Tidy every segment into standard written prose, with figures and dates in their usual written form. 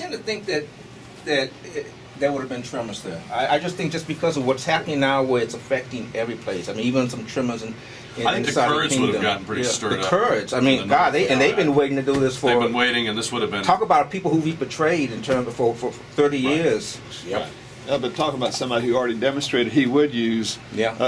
tend to think that there would have been tremors there. I just think just because of what's happening now, where it's affecting every place. I mean, even some tremors in I think the Kurds would have gotten pretty stirred up. The Kurds. I mean, God, they've been waiting to do this for. They've been waiting, and this would have been. Talk about people who we betrayed in terms of for 30 years. Yep. Right. But talking about somebody who already demonstrated he would use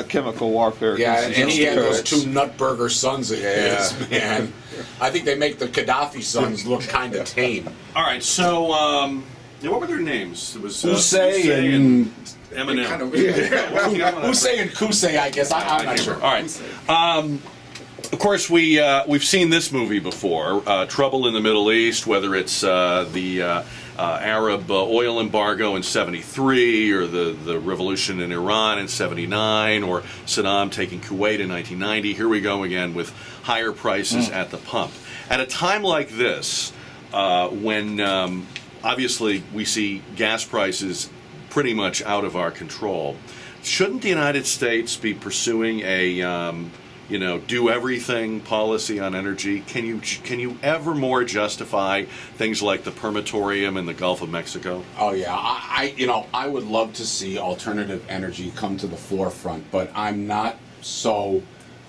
chemical warfare. Yeah, and he had those two nutburger sons of his, man. I think they make the Gaddafi sons look kind of tame. All right, so what were their names? It was Kusei and Eminem. Kind of, Kusei and Kusei, I guess. I'm not sure. All right. Of course, we've seen this movie before, Trouble in the Middle East, whether it's the Arab oil embargo in '73, or the revolution in Iran in '79, or Saddam taking Kuwait in 1990. Here we go again with higher prices at the pump. At a time like this, when obviously we see gas prices pretty much out of our control, shouldn't the United States be pursuing a do everything policy on energy? Can you ever more justify things like the permatorium in the Gulf of Mexico? Oh yeah, I would love to see alternative energy come to the forefront, but I'm not so.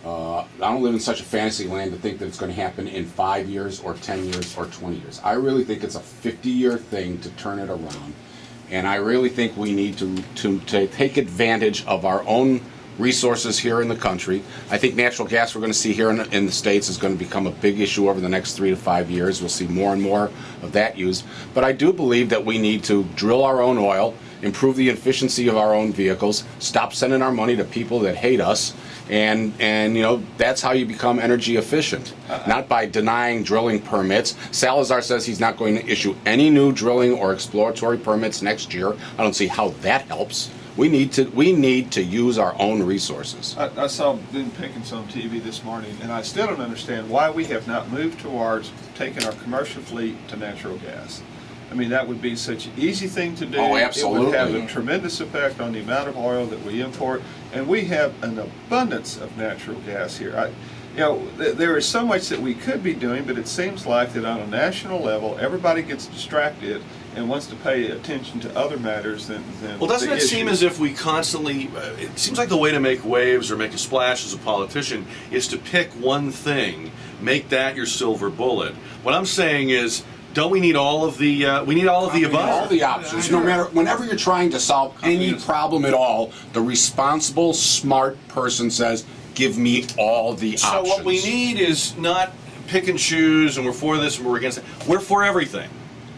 I don't live in such a fantasy land to think that it's going to happen in 5 years or 10 years or 20 years. I really think it's a 50-year thing to turn it around, and I really think we need to take advantage of our own resources here in the country. I think natural gas we're going to see here in the States is going to become a big issue over the next 3 to 5 years. We'll see more and more of that used. But I do believe that we need to drill our own oil, improve the efficiency of our own vehicles, stop sending our money to people that hate us, and that's how you become energy efficient, not by denying drilling permits. Salazar says he's not going to issue any new drilling or exploratory permits next year. I don't see how that helps. We need to use our own resources. I saw Ben Pickens on TV this morning, and I still don't understand why we have not moved towards taking our commercial fleet to natural gas. I mean, that would be such an easy thing to do. Oh, absolutely. It would have a tremendous effect on the amount of oil that we import, and we have an abundance of natural gas here. There is so much that we could be doing, but it seems like that on a national level, everybody gets distracted and wants to pay attention to other matters than well, doesn't it seem as if we constantly, it seems like the way to make waves or make a splash as a politician is to pick one thing, make that your silver bullet. What I'm saying is, don't we need all of the, above? All the options. No matter, whenever you're trying to solve any problem at all, the responsible, smart person says, give me all the options. So what we need is not pick and choose, and we're for this and we're against it. We're for everything.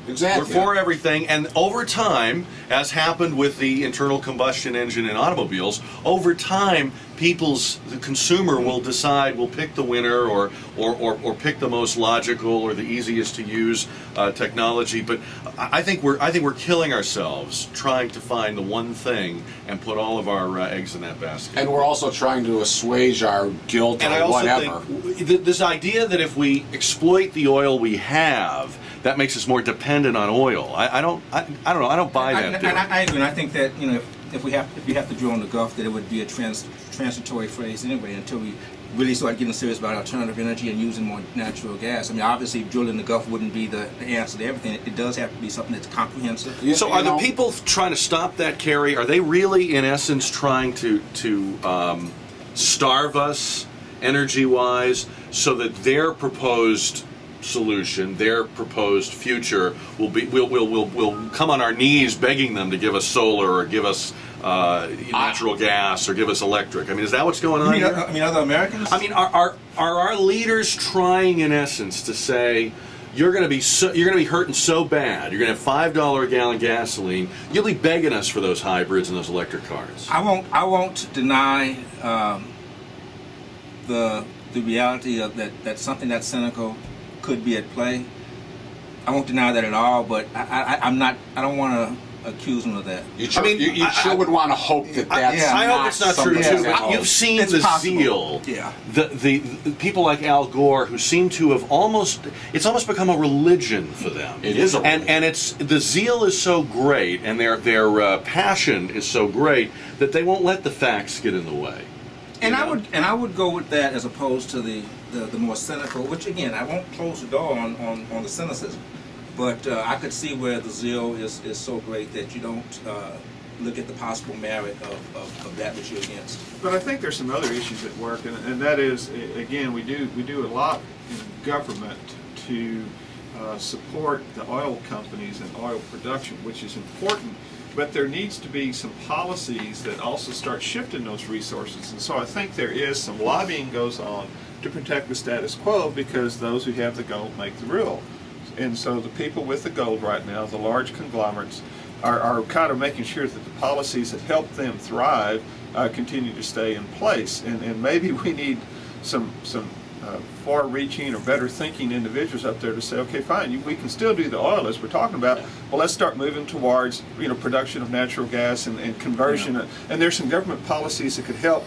Exactly. We're for everything, and over time, as happened with the internal combustion engine in automobiles, over time, the consumer will decide, will pick the winner or pick the most logical or the easiest to use technology. But I think we're killing ourselves trying to find the one thing and put all of our eggs in that basket. And we're also trying to assuage our guilt and or I also whatever. Think this idea that if we exploit the oil we have, that makes us more dependent on oil. I don't know. I don't buy that. I agree. And I think that if you have to drill in the Gulf, that it would be a transitory phrase anyway until we really start getting serious about alternative energy and using more natural gas. I mean, obviously, drilling in the Gulf wouldn't be the answer to everything. It does have to be something that's comprehensive. So, are the people trying to stop that, Cary? Are they really, in essence, trying to starve us energy-wise, so that their proposed solution, their proposed future we'll come on our knees begging them to give us solar or give us natural gas or give us electric? I mean, is that what's going on here? I mean, other Americans? I mean, are our leaders trying, in essence, to say, you're going to be hurting so bad, you're going to have $5 a gallon gasoline, you'll be begging us for those hybrids and those electric cars? I won't deny the reality of that something that cynical could be at play. I won't deny that at all, but I don't want to accuse them of that. You sure would want to hope that that's I hope it's not true too. You've seen the zeal. Yeah. The people like Al Gore who seem to have it's almost become a religion for them. It is a religion. And it's the zeal is so great and their passion is so great that they won't let the facts get in the way. And I would go with that as opposed to the more cynical, which again, I won't close the door on the cynicism, But I could see where the zeal is so great that you don't look at the possible merit of that which you're against. But I think there's some other issues at work, and that is, again, we do a lot in government to support the oil companies and oil production, which is important. But there needs to be some policies that also start shifting those resources. And so I think there is some lobbying goes on to protect the status quo, because those who have the gold make the rule. And so the people with the gold right now, the large conglomerates, are kind of making sure that the policies that help them thrive continue to stay in place. And maybe we need some far-reaching or better thinking individuals up there to say, okay, fine, we can still do the oil as we're talking about, but let's start moving towards production of natural gas and conversion. Yeah. And there's some government policies that could help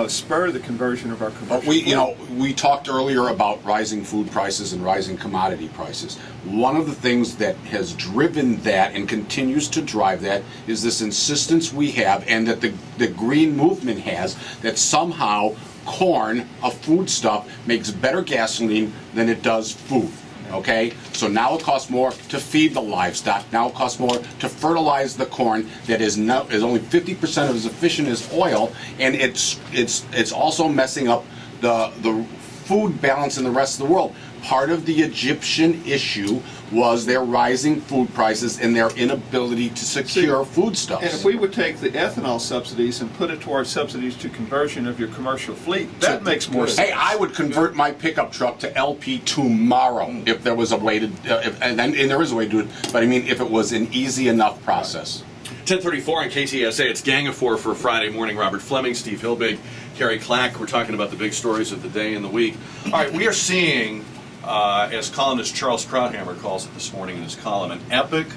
spur the conversion of our commercial. We talked earlier about rising food prices and rising commodity prices. One of the things that has driven that and continues to drive that is this insistence we have, and that the green movement has, that somehow corn, a foodstuff, makes better gasoline than it does food. Okay, so now it costs more to feed the livestock. Now it costs more to fertilize the corn that is only 50% of as efficient as oil, and it's also messing up the food balance in the rest of the world. Part of the Egyptian issue was their rising food prices and their inability to secure foodstuffs. And if we would take the ethanol subsidies and put it towards subsidies to conversion of your commercial fleet, that makes more sense. Hey, I would convert my pickup truck to LP tomorrow if there was a way to, and there is a way to do it, but I mean if it was an easy enough process. 10:34 on KTSA. It's Gang of Four for Friday morning. Robert Flemming, Steve Hilbig, Cary, Clack. We're talking about the big stories of the day and the week. All right, we are seeing, as columnist Charles Krauthammer calls it this morning in his column, an epic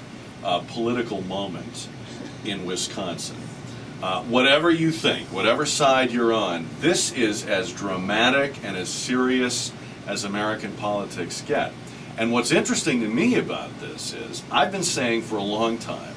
political moment in Wisconsin. Whatever you think, whatever side you're on, this is as dramatic and as serious as American politics get. And what's interesting to me about this is, I've been saying for a long time,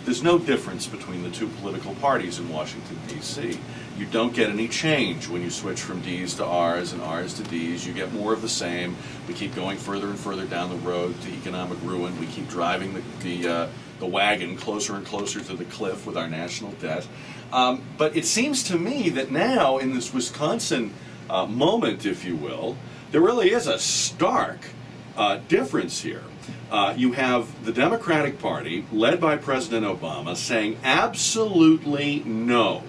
there's no difference between the two political parties in Washington, D.C. You don't get any change when you switch from D's to R's and R's to D's. You get more of the same. We keep going further and further down the road to economic ruin. We keep driving the wagon closer and closer to the cliff with our national debt. But it seems to me that now, in this Wisconsin moment, if you will, there really is a stark difference here. You have the Democratic Party, led by President Obama, saying absolutely no.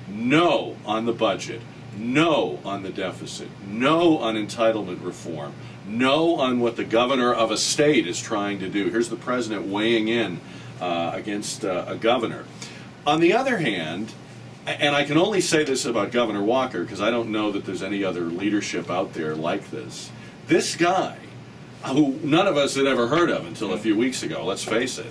No on the budget. No on the deficit. No on entitlement reform. No on what the governor of a state is trying to do. Here's the president weighing in against a governor. On the other hand, and I can only say this about Governor Walker because I don't know that there's any other leadership out there like this. This guy, who none of us had ever heard of until a few weeks ago, let's face it,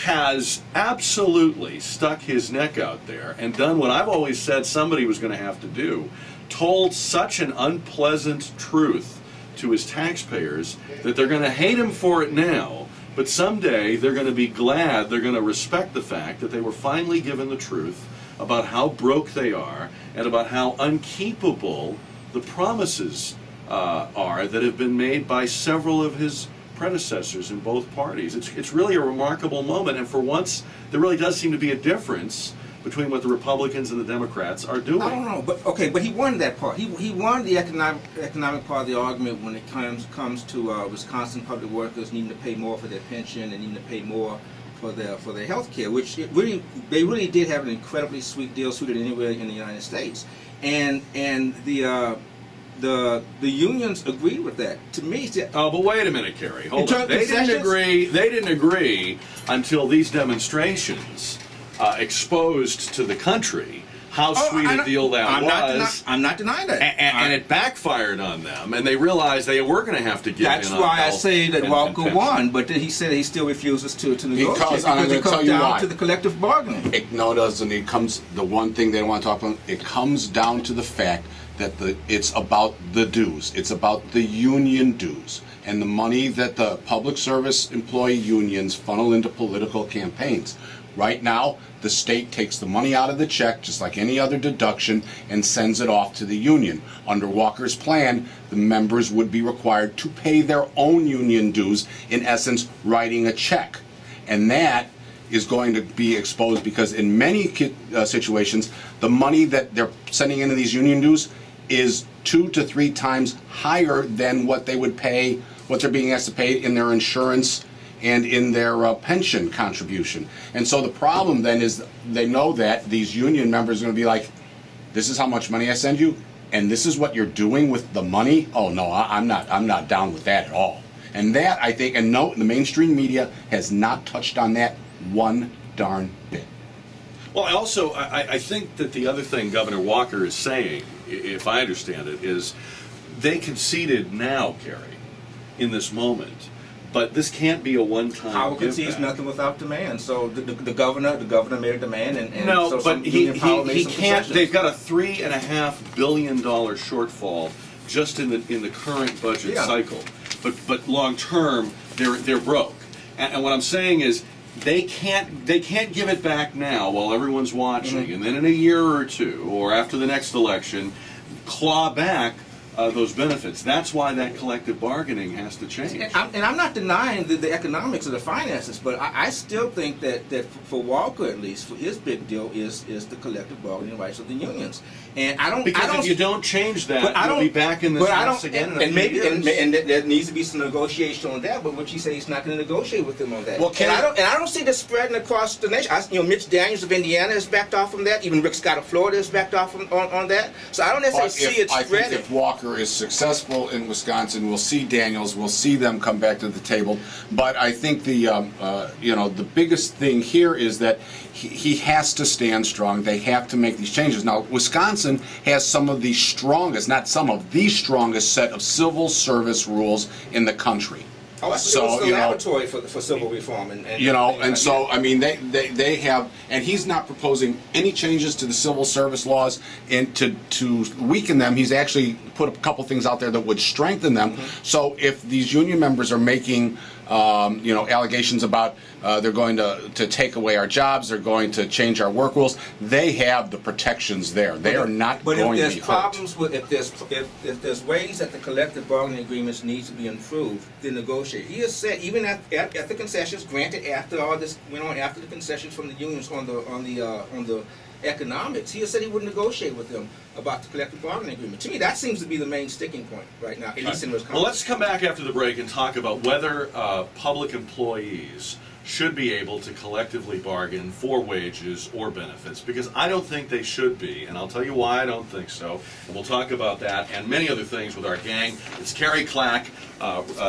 has absolutely stuck his neck out there and done what I've always said somebody was going to have to do, told such an unpleasant truth to his taxpayers that they're going to hate him for it now, but someday they're going to be glad, they're going to respect the fact that they were finally given the truth about how broke they are and about how unkeepable the promises are that have been made by several of his predecessors in both parties. It's really a remarkable moment, and for once there really does seem to be a difference between what the Republicans and the Democrats are doing. I don't know, but he won that part. He won the economic part of the argument when it comes to Wisconsin public workers needing to pay more for their pension and needing to pay more for their health care, which they really did have an incredibly sweet deal suited anywhere in the United States, and the unions agreed with that. To me, oh, but wait a minute, Cary. Hold on. They didn't agree until these demonstrations exposed to the country how sweet a deal that was. I'm not denying that. And it backfired on them, and they realized they were going to have to give in on That's why I say that Walker and won, but then he said he still refuses to negotiate because it comes down to the collective bargaining. No, it doesn't. It comes, the one thing they don't want to talk about, it comes down to the fact that it's about the dues. It's about the union dues and the money that the public service employee unions funnel into political campaigns. Right now, the state takes the money out of the check, just like any other deduction, and sends it off to the union. Under Walker's plan, the members would be required to pay their own union dues, in essence, writing a check. And that is going to be exposed because in many situations, the money that they're sending into these union dues is 2 to 3 times higher than what they would pay, what they're being asked to pay in their insurance and in their pension contribution. And so the problem then is they know that these union members are going to be like, this is how much money I send you, and this is what you're doing with the money? Oh no, I'm not down with that at all. And that, I think, and no, the mainstream media has not touched on that one darn bit. Well, I think that the other thing Governor Walker is saying, if I understand it, is they conceded now, Cary, in this moment, but this can't be a one-time Power give concedes back. nothing without demand. So the governor made a demand, and No, so but some he union power made some can't. concessions. They've got a $3.5 billion shortfall just in the current budget Yeah. cycle. But long term, they're broke. And what I'm saying is, they can't give it back now while everyone's watching, and then in a year or two, or after the next election, claw back those benefits. That's why that collective bargaining has to change. And I'm not denying the economics of the finances, but I still think that for Walker, at least, for his big deal is the collective bargaining rights of the unions. And I don't Because if you don't change that, but I you'll don't- be back in this but I mess don't- again in a and few maybe years. and there needs to be some negotiation on that. But what you say, he's not going to negotiate with them on that. Well, I don't see this spreading across the nation. Mitch Daniels of Indiana has backed off from that. Even Rick Scott of Florida has backed off on that. So I don't necessarily see it I think spreading. if Walker is successful in Wisconsin, we'll see Daniels, we'll see them come back to the table. But I think the biggest thing here is that he has to stand strong. They have to make these changes. Now, Wisconsin has some of the strongest, not some of the strongest set of civil service rules in the country. Oh, it's the laboratory for civil reform, So I mean, they have, and he's not proposing any changes to the civil service laws and to weaken them. He's actually put a couple things out there that would strengthen them. So if these union members are making allegations about they're going to take away our jobs, they're going to change our work rules, they have the protections there. They are not going to be hurt. But if there's problems with, if there's ways that the collective bargaining agreements need to be improved, then negotiate. He has said, even at the concessions granted after all this went on, after the concessions from the unions on the economics, he has said he would negotiate with them about the collective bargaining agreement. To me, that seems to be the main sticking point right now, at least in Wisconsin. Well, let's come back after the break and talk about whether public employees should be able to collectively bargain for wages or benefits, because I don't think they should be, and I'll tell you why I don't think so. And we'll talk about that and many other things with our gang. It's Cary, Clack,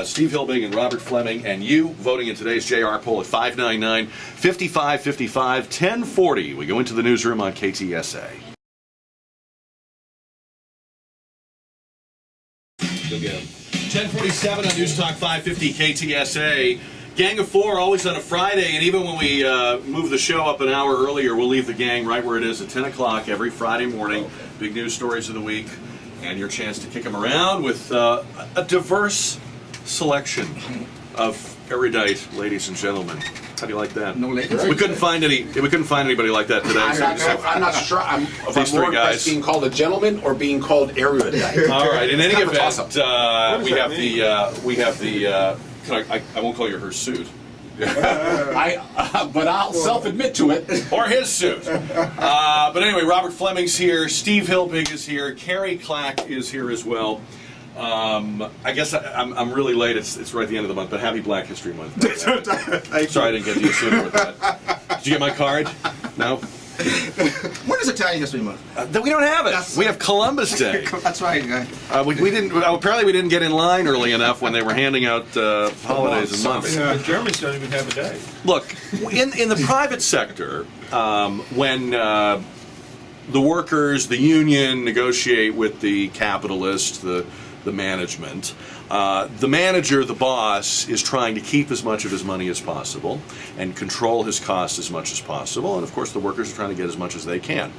Steve Hilbig, and Robert Flemming, and you voting in today's JR poll at 599-5555, 1040. We go into the newsroom on KTSA. Go get 1047 on News Talk 550 KTSA. Gang of Four, always on a Friday, and even when we move the show up an hour earlier, we'll leave the gang right where it is at 10 o'clock every Friday morning. Big news stories of the week, and your chance to kick them around with a diverse selection of erudite ladies and gentlemen. How do you like that? No ladies. We couldn't find anybody like that today. I'm not sure. If These I'm more three guys. impressed being called a gentleman or being called erudite. All right. In any Kind of a event, toss-up. we have the. I won't call you her suit. But I'll self-admit to it. Or his suit. But anyway, Robert Flemming's here, Steve Hilbig is here, Cary Clack is here as well. I guess I'm really late. It's right at the end of the month, but happy Black History Month. Sorry I didn't get to you sooner with that. Did you get my card? No? When is Italian History Month? We don't have it. That's- We have Columbus Day. That's right, guy. We didn't. Apparently, we didn't get in line early enough when they were handing out holidays and months. Germans don't even have a day. Look, in the private sector, when the workers, the union, negotiate with the capitalist, the management, the manager, the boss, is trying to keep as much of his money as possible and control his costs as much as possible. And of course, the workers are trying to get as much as they can.